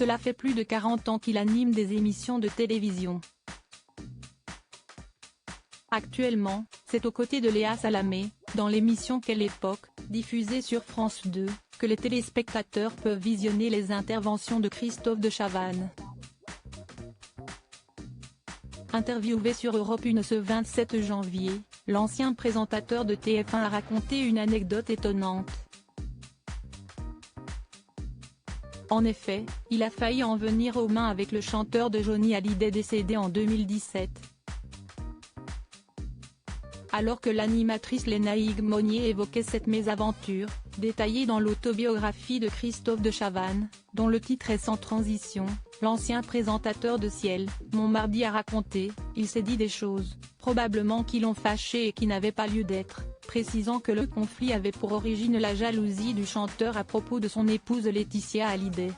Cela fait plus de 40 ans qu'il anime des émissions de télévision. Actuellement, c'est aux côtés de Léa Salamé, dans l'émission Quelle époque, diffusée sur France 2, que les téléspectateurs peuvent visionner les interventions de Christophe de Chavannes. Interviewé sur Europe 1 ce 27 janvier, l'ancien présentateur de TF1 a raconté une anecdote étonnante. En effet, il a failli en venir aux mains avec le chanteur de Johnny Hallyday décédé en 2017. Alors que l'animatrice Léna Higues-Monnier évoquait cette mésaventure, détaillée dans l'autobiographie de Christophe de Chavannes, dont le titre est Sans transition, l'ancien présentateur de Ciel, Mon mardi a raconté, il s'est dit des choses, probablement qui l'ont fâché et qui n'avaient pas lieu d'être, précisant que le conflit avait pour origine la jalousie du chanteur à propos de son épouse Laetitia Hallyday.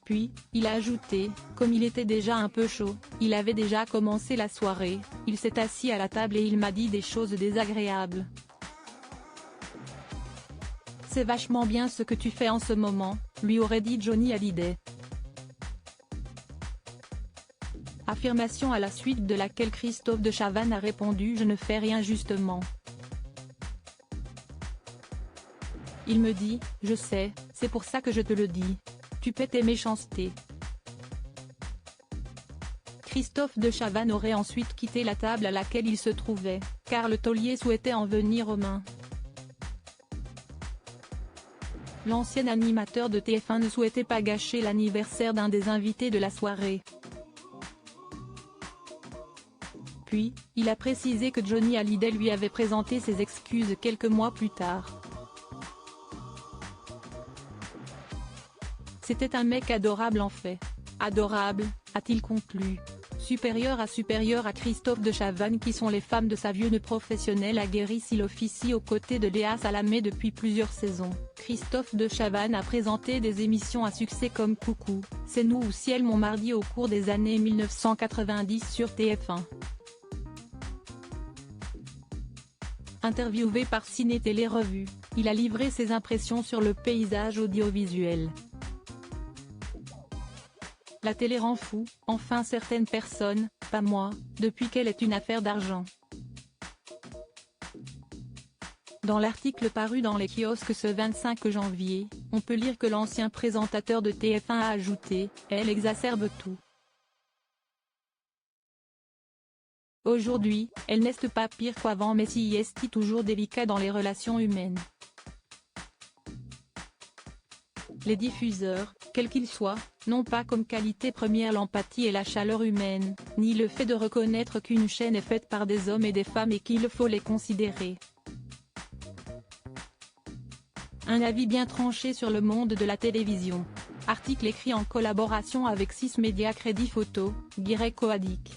Puis, il a ajouté, comme il était déjà un peu chaud, il avait déjà commencé la soirée, il s'est assis à la table et il m'a dit des choses désagréables. C'est vachement bien ce que tu fais en ce moment, lui aurait dit Johnny Hallyday. Affirmation à la suite de laquelle Christophe de Chavannes a répondu « Je ne fais rien justement. Il me dit, je sais, c'est pour ça que je te le dis. Tu paies tes méchancetés. » Christophe de Chavannes aurait ensuite quitté la table à laquelle il se trouvait, car le taulier souhaitait en venir aux mains. L'ancien animateur de TF1 ne souhaitait pas gâcher l'anniversaire d'un des invités de la soirée. Puis, il a précisé que Johnny Hallyday lui avait présenté ses excuses quelques mois plus tard. C'était un mec adorable en fait. Adorable, a-t-il conclu. Supérieur à Christophe de Chavannes qui sont les femmes de sa vie. Une professionnelle aguerrie s'il officie aux côtés de Léa Salamé depuis plusieurs saisons. Christophe de Chavannes a présenté des émissions à succès comme Coucou, C'est nous ou Ciel mon mardi au cours des années 1990 sur TF1. Interviewé par Ciné Télé Revue, il a livré ses impressions sur le paysage audiovisuel. La télé rend fou, enfin certaines personnes, pas moi, depuis qu'elle est une affaire d'argent. Dans l'article paru dans les kiosques ce 25 janvier, on peut lire que l'ancien présentateur de TF1 a ajouté « Elle exacerbe tout. Aujourd'hui, elle n'est pas pire qu'avant mais si est toujours délicat dans les relations humaines. Les diffuseurs, quels qu'ils soient, n'ont pas comme qualité première l'empathie et la chaleur humaine, ni le fait de reconnaître qu'une chaîne est faite par des hommes et des femmes et qu'il faut les considérer. » Un avis bien tranché sur le monde de la télévision. Article écrit en collaboration avec 6 médias Crédit Photo, Guirec Coadic.